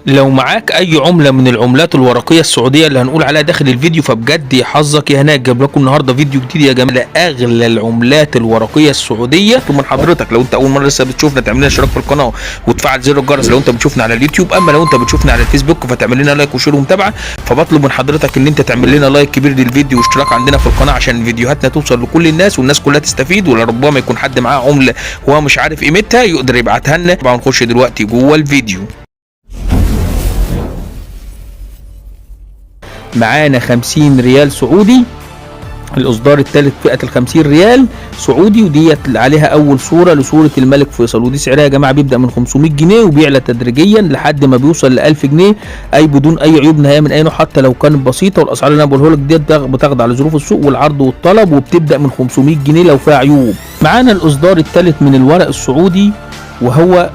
لو معاك اي عمله من العملات الورقيه السعوديه اللي هنقول عليها داخل الفيديو، فبجد يا حظك يا هناك، جايب لكم النهارده فيديو جديد يا جماعه لاغلى العملات الورقيه السعوديه. من حضرتك لو انت اول مره لسه بتشوفنا تعمل لنا اشتراك في القناه وتفعل زر الجرس لو انت بتشوفنا على اليوتيوب، اما لو انت بتشوفنا على الفيسبوك فتعمل لنا لايك وشير ومتابعه. فبطلب من حضرتك ان انت تعمل لنا لايك كبير للفيديو واشتراك عندنا في القناه عشان فيديوهاتنا توصل لكل الناس والناس كلها تستفيد، ولربما يكون حد معاه عمله وهو مش عارف قيمتها يقدر يبعتها لنا. طبعا نخش دلوقتي جوه الفيديو. معانا 50 ريال سعودي، الاصدار الثالث فئه ال50 ريال سعودي، وديت عليها اول صوره لصوره الملك فيصل، ودي سعرها يا جماعه بيبدا من 500 جنيه وبيعلى تدريجيا لحد ما بيوصل ل 1000 جنيه، اي بدون اي عيوب نهائيه من اي نوع حتى لو كانت بسيطه. والاسعار اللي انا بقولها لك ديت بتخضع لظروف السوق والعرض والطلب، وبتبدا من 500 جنيه لو فيها عيوب. معانا الاصدار الثالث من الورق السعودي، وهو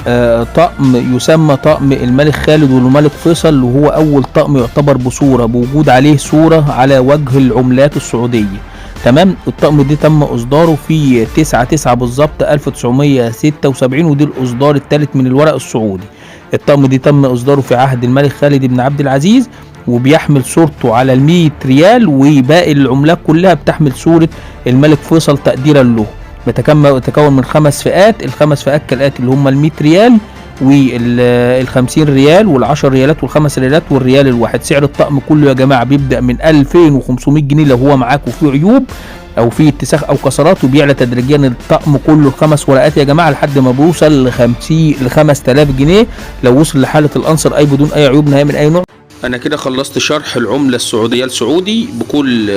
طقم يسمى طقم الملك خالد والملك فيصل، وهو اول طقم يعتبر بصوره بوجود عليه صوره على وجه العملات السعوديه. تمام. الطقم دي تم اصداره في 9/9 بالظبط 1976، ودي الاصدار الثالث من الورق السعودي. الطقم دي تم اصداره في عهد الملك خالد بن عبد العزيز، وبيحمل صورته على ال100 ريال، وباقي العملات كلها بتحمل صوره الملك فيصل تقديرا له. بتتكون من 5 فئات، ال5 فئات كالاتي اللي هم ال100 ريال وال50 ريال وال10 ريالات وال5 ريالات والريال الواحد. سعر الطقم كله يا جماعه بيبدا من 2500 جنيه لو هو معاك وفيه عيوب او فيه اتساخ او كسرات، وبيعلى تدريجيا الطقم كله ال5 ورقات يا جماعه لحد ما بيوصل ل 5000 جنيه لو وصل لحاله الانصر اي بدون اي عيوب نهائيه من اي نوع. انا كده خلصت شرح العمله السعوديه السعودي بكل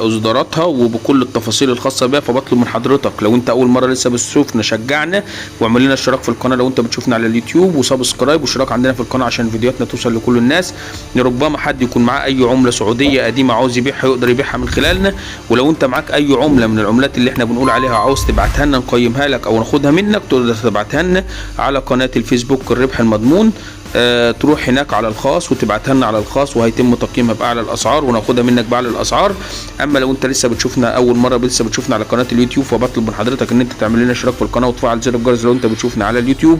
اصداراتها وبكل التفاصيل الخاصه بها. فبطلب من حضرتك لو انت اول مره لسه بتشوفنا شجعنا واعمل لنا اشتراك في القناه لو انت بتشوفنا على اليوتيوب، وسبسكرايب واشتراك عندنا في القناه عشان فيديوهاتنا توصل لكل الناس. ربما حد يكون معاه اي عمله سعوديه قديمه عاوز يبيعها يقدر يبيعها من خلالنا، ولو انت معاك اي عمله من العملات اللي احنا بنقول عليها عاوز تبعتها لنا نقيمها لك او ناخدها منك تقدر تبعتها لنا على قناه الفيسبوك الربح المضمون. تروح هناك على الخاص وتبعتها لنا على الخاص وهيتم تقييمها باعلى الاسعار وناخدها منك باعلى الاسعار. اما لو انت لسه بتشوفنا اول مره لسه بتشوفنا على قناه اليوتيوب، فبطلب من حضرتك ان انت تعمل لنا اشتراك في القناه وتفعل زر الجرس لو انت بتشوفنا على اليوتيوب.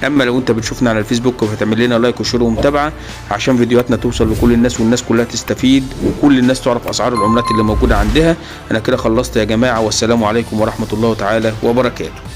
اما لو انت بتشوفنا على الفيسبوك فتعمل لنا لايك وشير ومتابعه عشان فيديوهاتنا توصل لكل الناس والناس كلها تستفيد وكل الناس تعرف اسعار العملات اللي موجوده عندها. انا كده خلصت يا جماعه، والسلام عليكم ورحمه الله تعالى وبركاته.